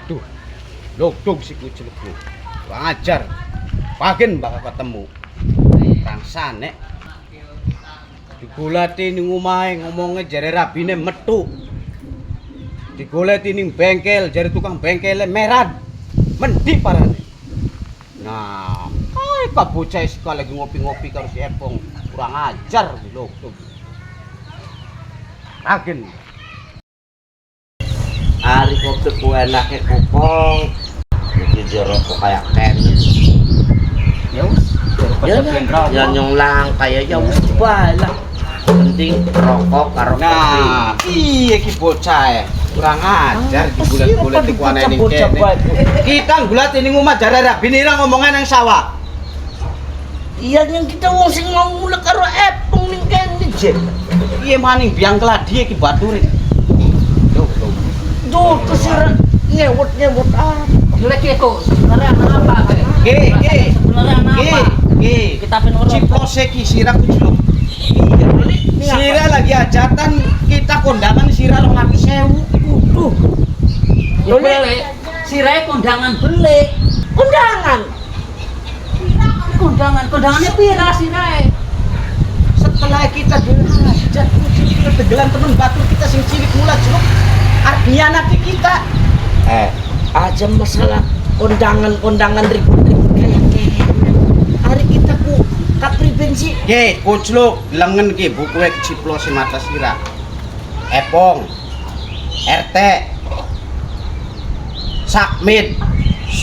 Waduh, lodong si kuciluk lu. Kurang ajar. Pagen bakal ketemu. Kang sanek. Digoleti ning omahe ngomonge jare rabine metu. Digoleti ning bengkel jare tukang bengkele meran. Mendi parane. Nah, Pak bocah sekali lagi ngopi-ngopi karo si Epong. Kurang ajar lodong. Pagen. Ari kopi ku enake kupong. Iki jeruk kayak ken. Ya wis, Ya nyonglang kayak ya wis bae lah. Penting rokok karo kopi. nah, iya ki bocah kurang ajar digulat-gulat iku ana ning kene. Kita gulat ning omah jare rabine ira ngomongan nang sawah. Iya yang kita wong sing mau mulek karo Epong ning kene jen. Iya maning biang keladi iki bature. Duh kesir nyewot-nyewot ah. Jelek itu, sebenarnya apa? Kita penurut. Ciplose ki sira kucluk. Sira lagi hajatan kita kondangan sira 200.000. Duh. Beli, sirai kondangan beli. Kondangannya pira sirai? Setelah kita hajat kita tegelan temen batu kita sing cilik mula jeluk artinya nanti kita Aja masalah kondangan ribut-ribut kayak gini. Hari kita ku kapribensi. Ke kucluk lengen ki bukuke ciplosin mata sira. Epong RT Sakmit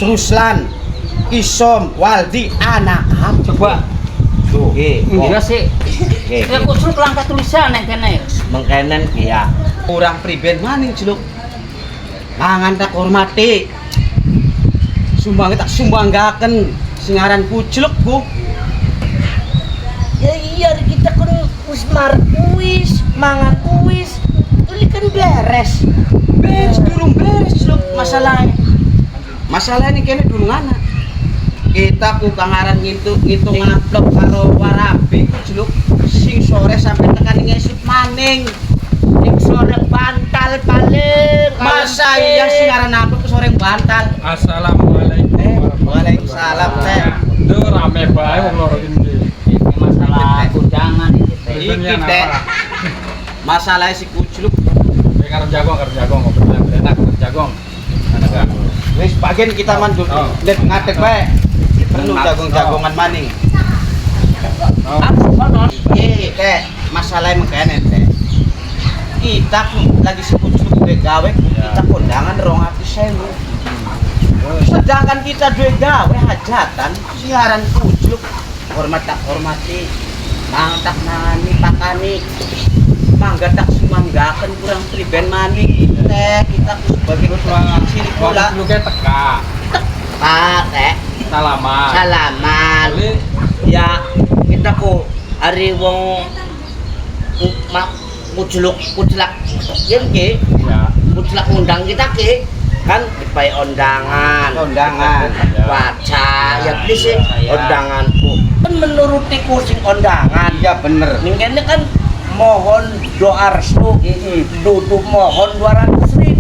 Ruslan Isom Waldi anak Coba. tuh Enggak sih. Ya kusuk langkah tulisan yang kene. Mengkenen ya. kurang priben maning jeluk mangan tak hormati sumbanggaken singaran kucluk Bu. Ya iya kita kan wis marek kuis, mangan kuis. Ini kan beres. Durung beres jeluk masalah ini kene durung ana kita ku kangaran ngitung amplop karo warabi jeluk sing sore sampai tekan ngesuk maning Ning sore bantal paling. masa iya singaran amplop ke sore bantal. Assalamualaikum. Waalaikumsalam teh. Duh rame bae wong loro iki. Ini masalah kondangan ini. Iki teh masalah si kucluk Karep jagong ngobrol enak jagong. Enak kan. wis bagian kita mandul net ngadeg bae perlu jagung-jagongan maning. Iya teh masalahnya mengkene teh kita lagi sebut-sebut duwe gawe kita kondangan 200.000 sedangkan kita duwe gawe hajatan siaran kucluk hormat tak hormati mang tak nangani pakani mangga tak sumanggaken kurang priben maning teh kita sebagai ketuaan sini pula Lu ke teka. Teh Salaman. salaman. Ya kita ku hari wong kuclak yen ki Ya. kuclak ngundang kita ki kan dipae undangan waca ya please undanganku kan menuruti kucing undangan iya bener ning kene kan mohon doa restu duduk mohon 200.000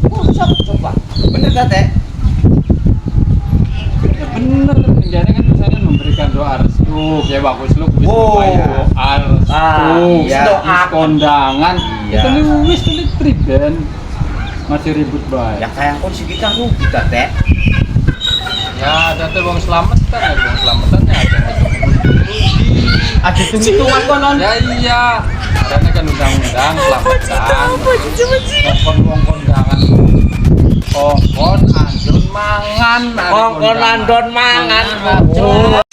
usap coba bener tak teh Bener, negara kan misalnya memberikan doa restu, ya bagus lu bisa Oh. bayar doa restu, iya. terus kondangan, Iya. itu nih wis tuh priben masih ribut bae. ya kayak kon si kita rugi tak teh Ya, ada tuh bang selamatan ya, bang selamatannya ada. ada hitung-hitungan konon Ya iya, karena kan undang-undang selamatan. Ngongkon kondangan, ngongkon andon mangan. Ngongkon andon mangan. Oh.